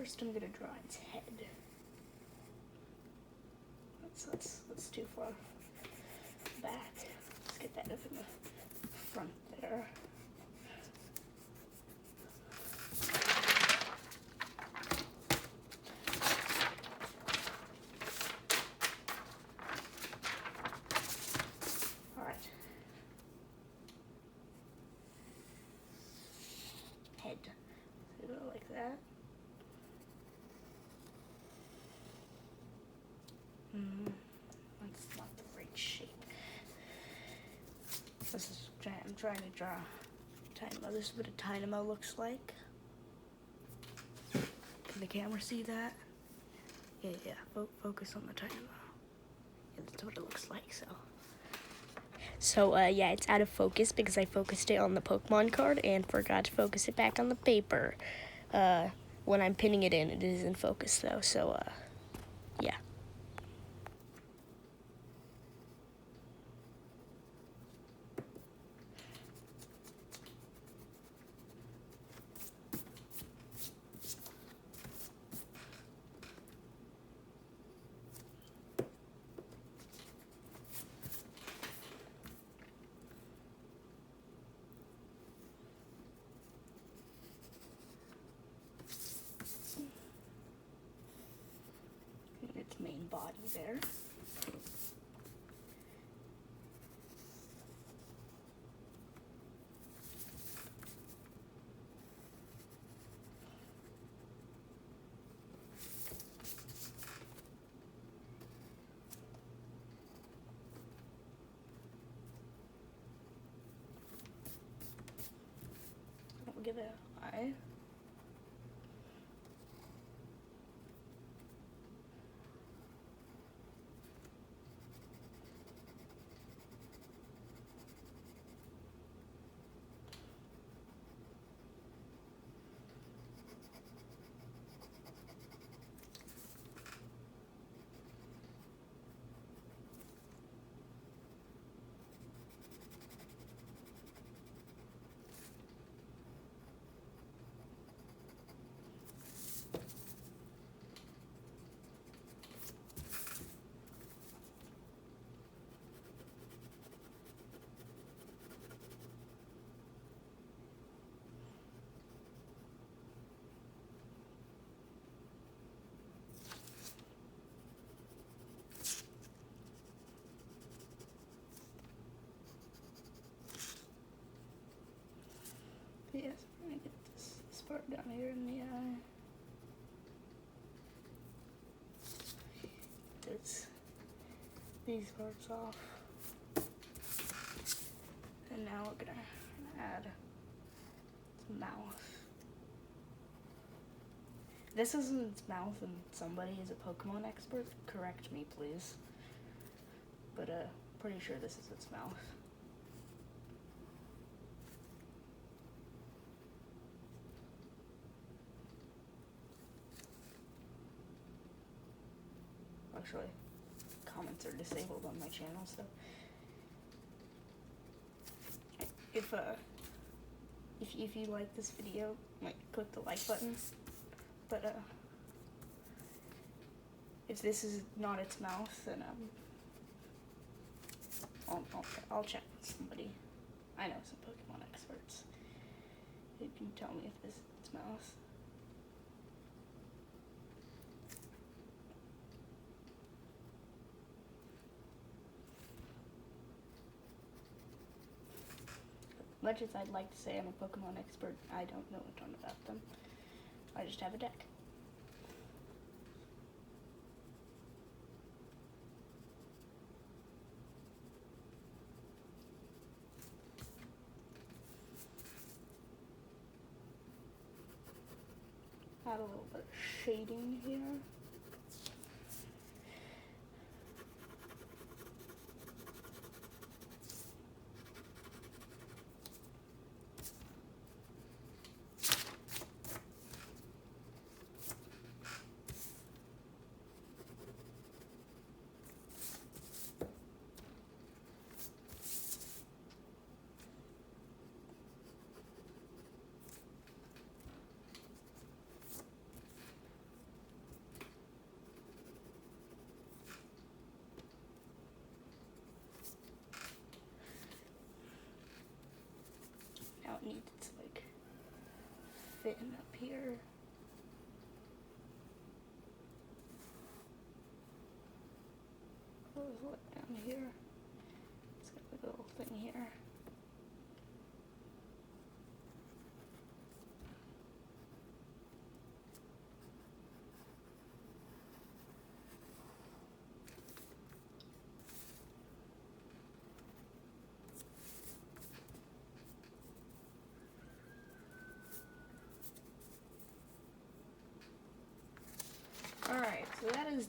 first I'm gonna draw its head. That's too far back. Let's get that up in the front there. Alright. Head. So go like that. That's not the right shape. I'm trying to draw Tynamo. This is what a Tynamo looks like. Can the camera see that? Yeah. Focus on the Tynamo. Yeah, that's what it looks like. So yeah, it's out of focus because I focused it on the Pokemon card and forgot to focus it back on the paper. When I'm pinning it in, it is in focus though. So yeah. Its main body there. We'll give it an eye. Yes, I'm gonna get this part down here in the eye. Get these parts off. And now we're gonna add its mouth. This isn't its mouth and somebody is a Pokemon expert. Correct me, please. But pretty sure this is its mouth. Actually, comments are disabled on my channel, so if you like this video, like click the like button. But if this is not its mouth, then I'll check with somebody. I know some Pokemon experts who can tell me if this is its mouth. Much as I'd like to say I'm a Pokemon expert, I don't know a ton about them. I just have a deck. Add a little bit of shading here. needs to like fit in up here. Look down here. It's got a little thing here. Alright, so that is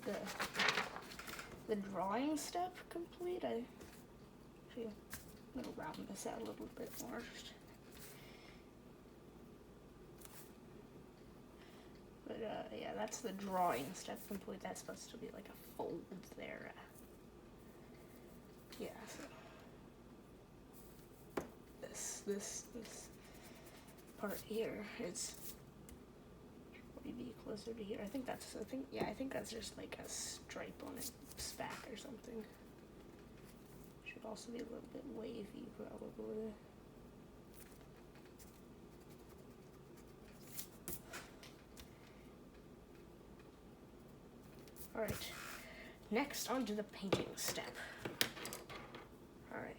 the drawing step complete. I'm gonna round this out a little bit more. But yeah, that's the drawing step complete. That's supposed to be like a fold there. Yeah, so this part here is be closer to here. I think that's just like a stripe on its back or something. Should also be a little bit wavy, probably. All right, next onto the painting step. All right,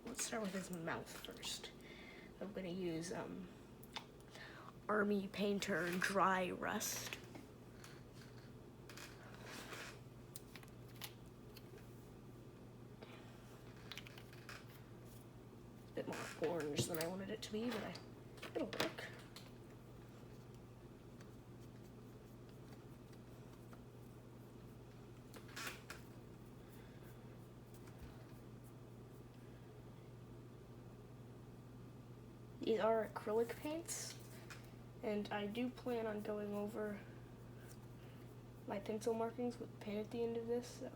let's start with his mouth first. I'm gonna use Army Painter Dry Rust. It's a bit more orange than I wanted it to be, but it'll work. These are acrylic paints. And I do plan on going over my pencil markings with pen at the end of this, so.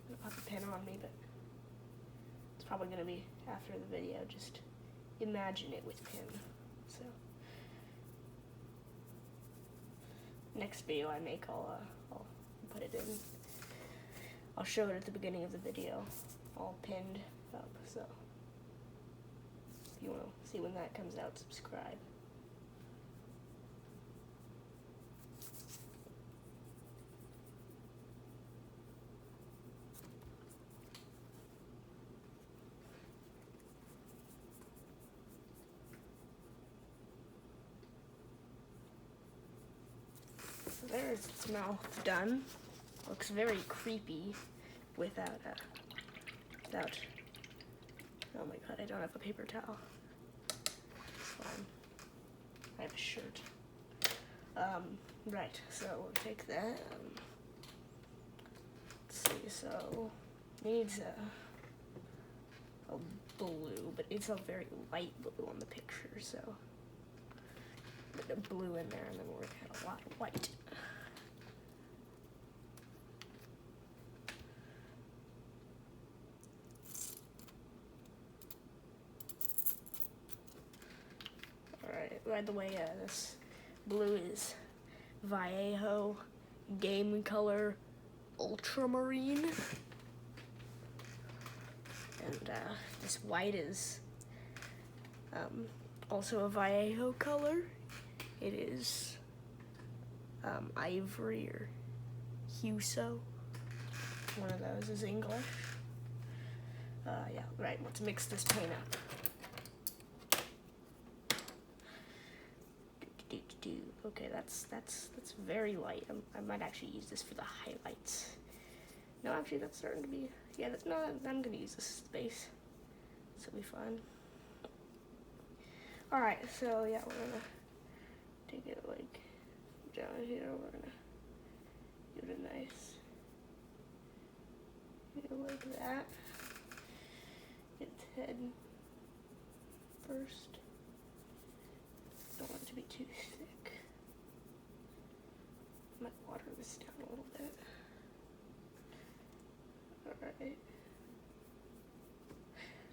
I don't have a pen on me, but it's probably going to be after the video. Just imagine it with pen, so. Next video I make, I'll put it in. I'll show it at the beginning of the video, all pinned up, so if you want to see when that comes out, subscribe. So there's its mouth done. Looks very creepy without, oh my god, I don't have a paper towel. It's fine. I have a shirt. Right, so we'll take that. Let's see, so, needs a blue, but it's a very light blue on the picture, so put a blue in there and then we're gonna add a lot of white. By the way, this blue is Vallejo Game Color Ultramarine, and this white is also a Vallejo color. It is Ivory or Huso. One of those is English. Yeah, right. Let's mix this paint up. Okay, that's very light. I might actually use this for the highlights. No, actually, that's starting to be. Yeah, I'm gonna use this space. This will be fun. All right, so yeah, we're gonna take it like down here. We're gonna give it a nice, like that. Its head first. Don't want it to be too thick. Might water this down a little bit. Alright.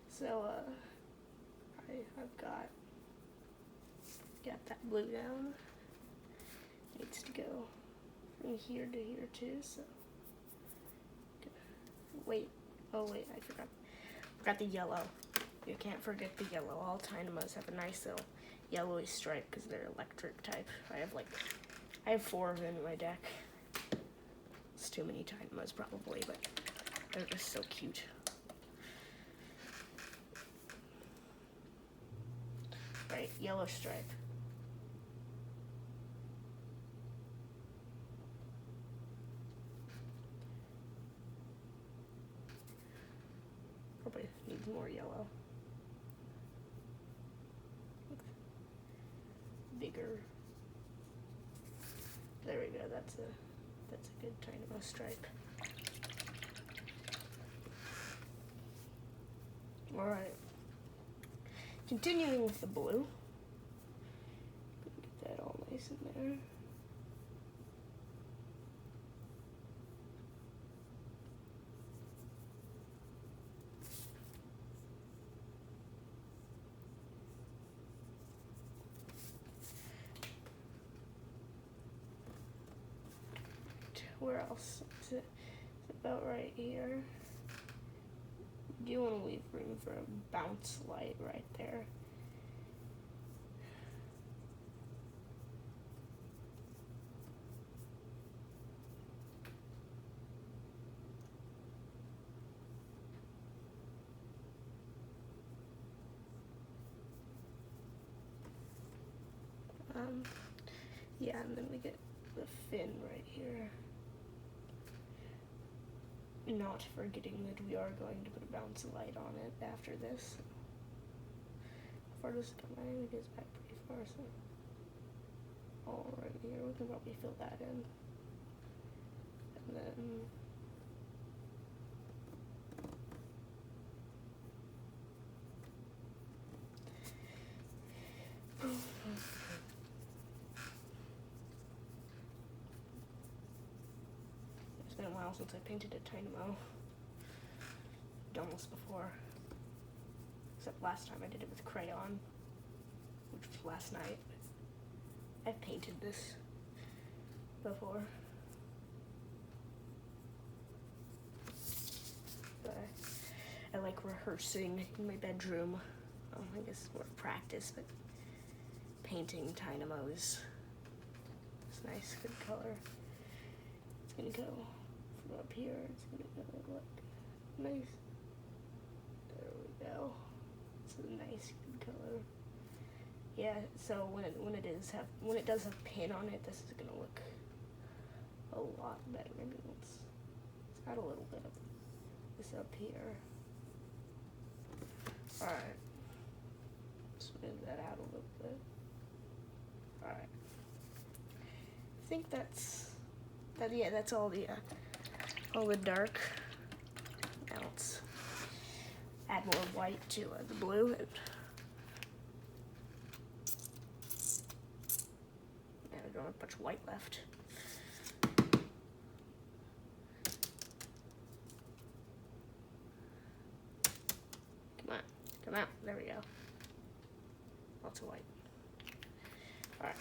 So, I've got that blue down. Needs to go from here to here too, so wait. Oh wait, I forgot the yellow. You can't forget the yellow. All Tynamos have a nice little yellowy stripe because they're electric type. I have 4 of them in my deck. It's too many Tynamos probably, but they're just so cute. Right, yellow stripe. Probably needs more yellow. Bigger. There we go. That's a good Tynamo stripe. All right. Continuing with the blue. Get that all nice in there. Where else? It's about right here. Do you want to leave room for a bounce light right there? Yeah, and then we get the fin right here. Not forgetting that we are going to put a bounce light on it after this. How far does it come? I think it goes back pretty far, so. All right here, we can probably fill that in. And then. It's been a while since I painted a Tynamo. Done this before. Except last time I did it with crayon, which was last night. I've painted this before. But I like rehearsing in my bedroom. I guess it's more practice, but painting Tynamos. It's nice, good color. It's gonna go from up here. It's gonna go like nice. There we go. It's a nice, good color. Yeah. So when it does have pin on it, this is gonna look a lot better. Maybe let's add a little bit of this up here. All right. Smooth that out a little bit. All right. I think that's all the dark. Now let's add more white to the blue. And I don't have much white left. Come out. There we go. Lots of white. All right.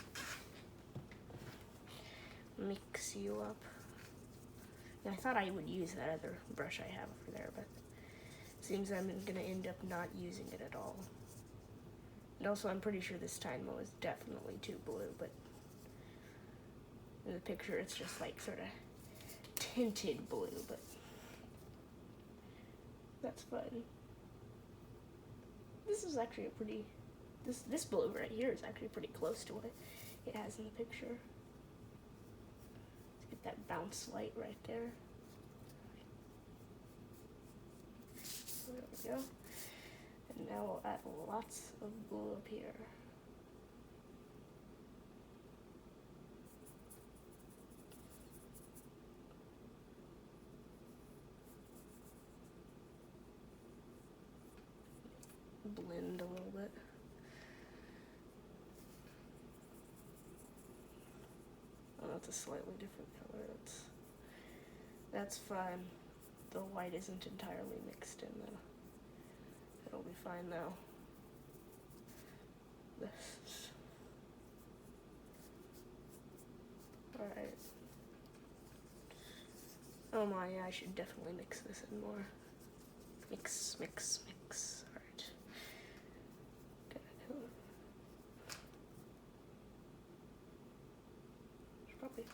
Mix you up. And I thought I would use that other brush I have over there, but it seems I'm gonna end up not using it at all. And also, I'm pretty sure this Tynamo is definitely too blue, but in the picture it's just like sort of tinted blue, but that's fun. This is actually a pretty, this blue right here is actually pretty close to what it has in the picture. Let's get that bounce light right there. There we go. And now we'll add lots of blue up here. Blend a little bit. Oh, that's a slightly different color. That's fine. The white isn't entirely mixed in though. It'll be fine though. This. Alright. Oh my, yeah, I should definitely mix this in more. Mix, mix, mix. Alright. Probably.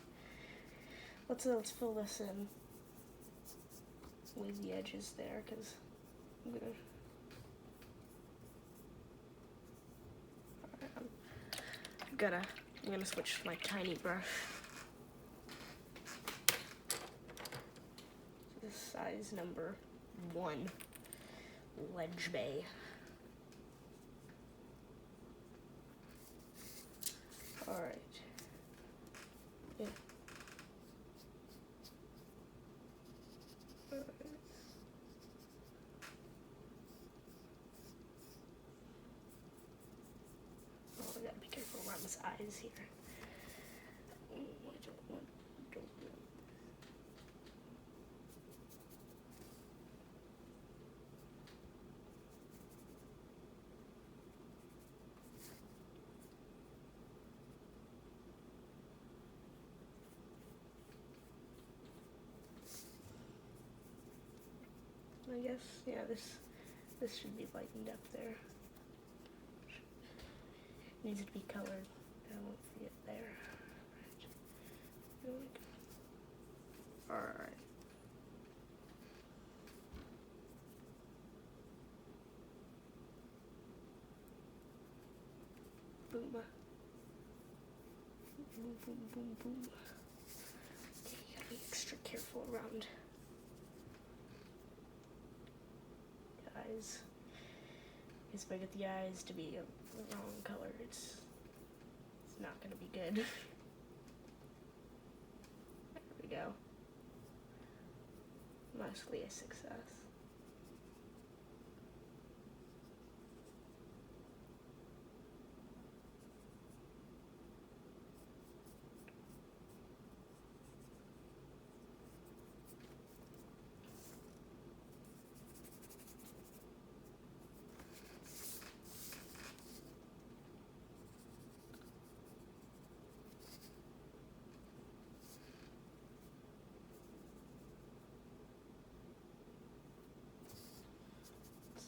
Let's fill this in. Leave the edges there, because I'm gonna switch to my tiny brush. This is size number 1 Ledge Bay. Alright. Yeah. Alright. Oh, I gotta be careful around his eyes here. I guess, yeah, this should be lightened up there. Needs to be colored. I won't forget there. Alright. Boom. Boom, boom, boom, boom. Okay, you gotta be extra careful around the eyes. Because if I get the eyes to be the wrong color, it's not gonna be good. There we go. Mostly a success.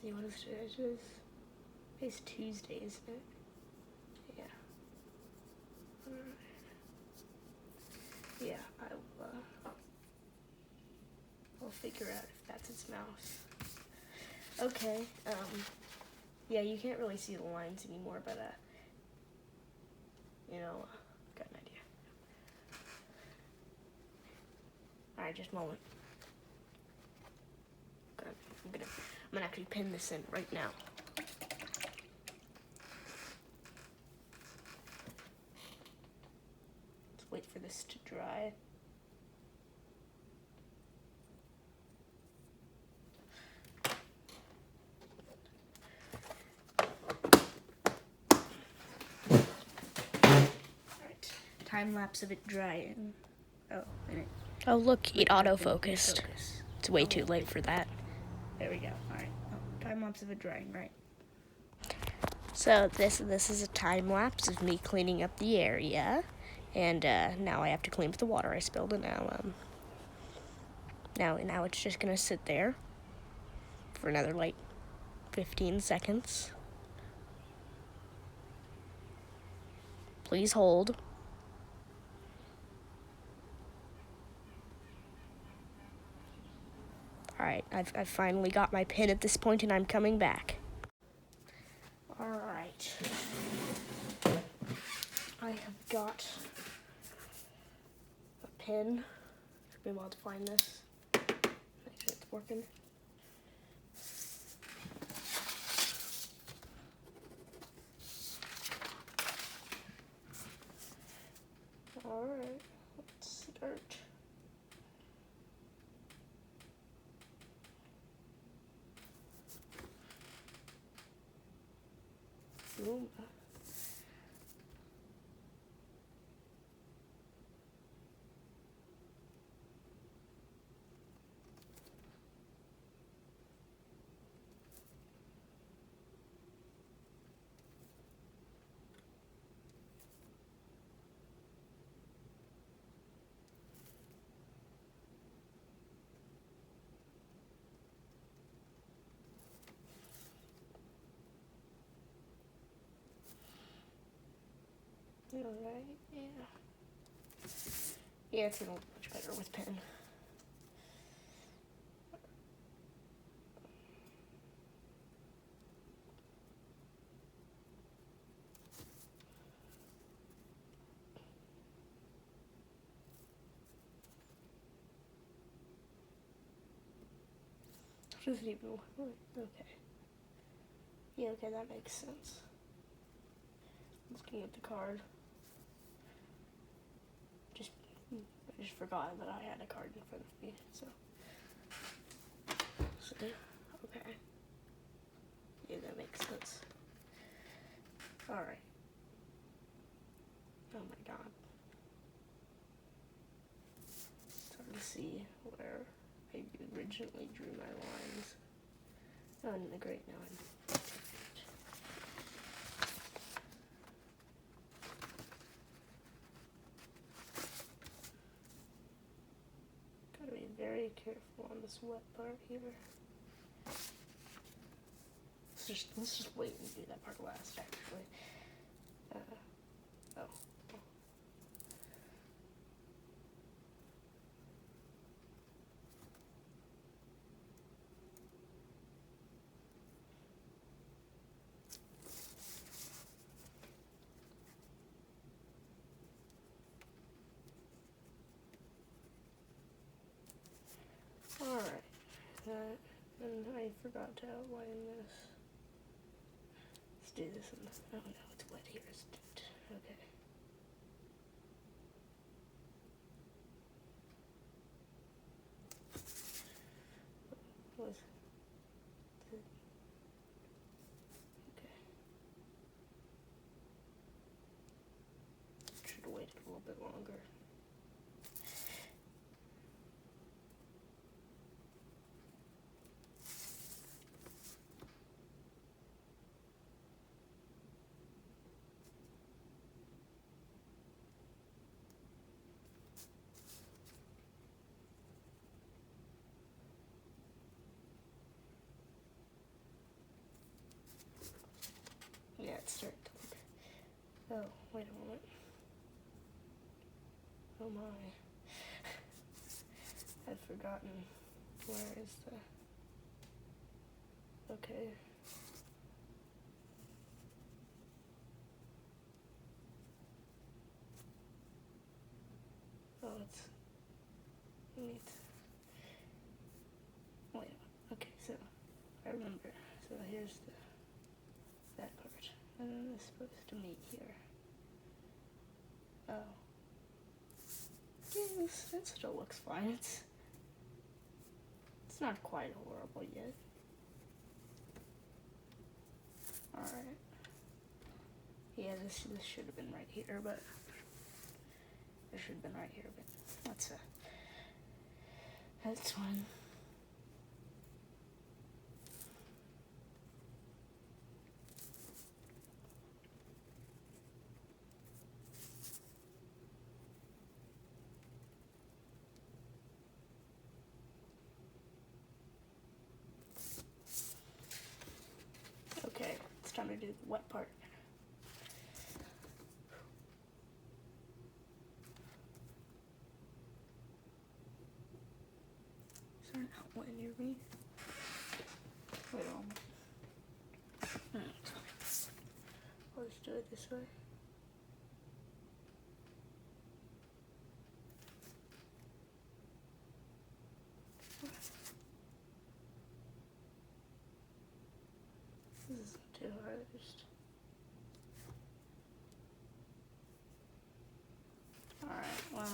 See what is today? Today's Tuesday, isn't it? Yeah. Alright. Yeah, I'll figure out if that's its mouth. Okay, yeah, you can't really see the lines anymore, but, you know, got an idea. Alright, just a moment. I'm gonna actually pin this in right now. Let's wait for this to dry. Alright, time lapse of it drying. Oh, minute. Oh look, it autofocused. It's way too late for that. There we go. Alright. Oh, time lapse of it drying, right. So this is a time lapse of me cleaning up the area. And now I have to clean up the water I spilled, and now it's just gonna sit there for another like 15 seconds. Please hold. Alright, I've finally got my pin at this point, and I'm coming back. Alright. I have got a pin. Took me a while to find this. Make sure it's working. Alright, let's start. Boom. Alright, yeah. Yeah, it's gonna look much better with pen. Does it even work? Okay. Yeah, okay, that makes sense. Looking at the card. I just forgot that I had a card in front of me, so okay. Yeah, that makes sense. Alright. Oh my god. It's hard to see where I originally drew my lines. Oh, great, now I'm... Gotta be very careful on this wet part here. Let's just wait and do that part last, actually. Oh. Alright. And I forgot to outline this. Let's do this in the... Oh no, it's wet here, isn't it? Okay. Okay. Should have waited a little bit longer. Yeah, it's starting to look... Oh, wait a moment. Oh my. I've forgotten. Where is the... Okay. Oh, it's... Neat. Wait, okay, so... I remember. So here's that part. And then it's supposed to meet here. Oh. Yeah, it still looks fine. It's not quite horrible yet. Alright. Yeah, this should have been right here, but... It should have been right here, but that's fine. Okay, it's time to do the wet part. Is there an outline near me? Wait a moment. No, it's fine. I'll just do it this way. This isn't too hard, Alright, well,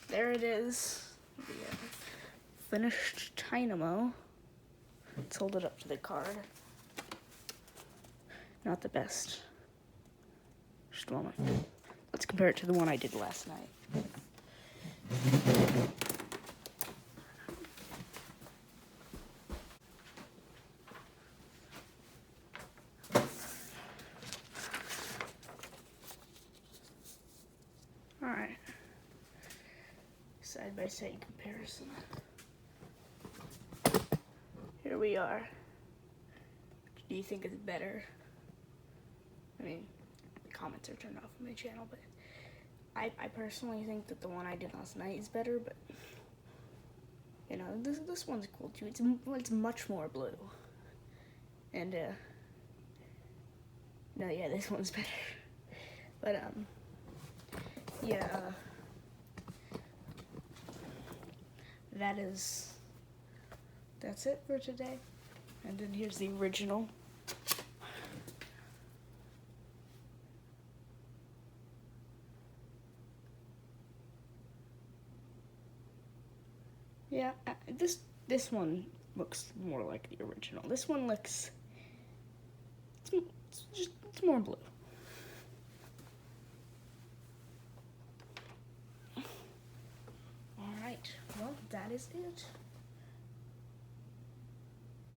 there it is. The finished Tynamo. Let's hold it up to the card. Not the best. Just a moment. Let's compare it to the one I did last night. Alright. Side by side comparison. Here we are. Do you think it's better? I mean, comments are turned off on my channel, but I personally think that the one I did last night is better, but you know, this one's cool too. It's much more blue. And no, yeah, this one's better. But yeah, that's it for today. And then here's the original. Yeah, this one looks more like the original. This one looks, it's more blue. All right, well, that is it.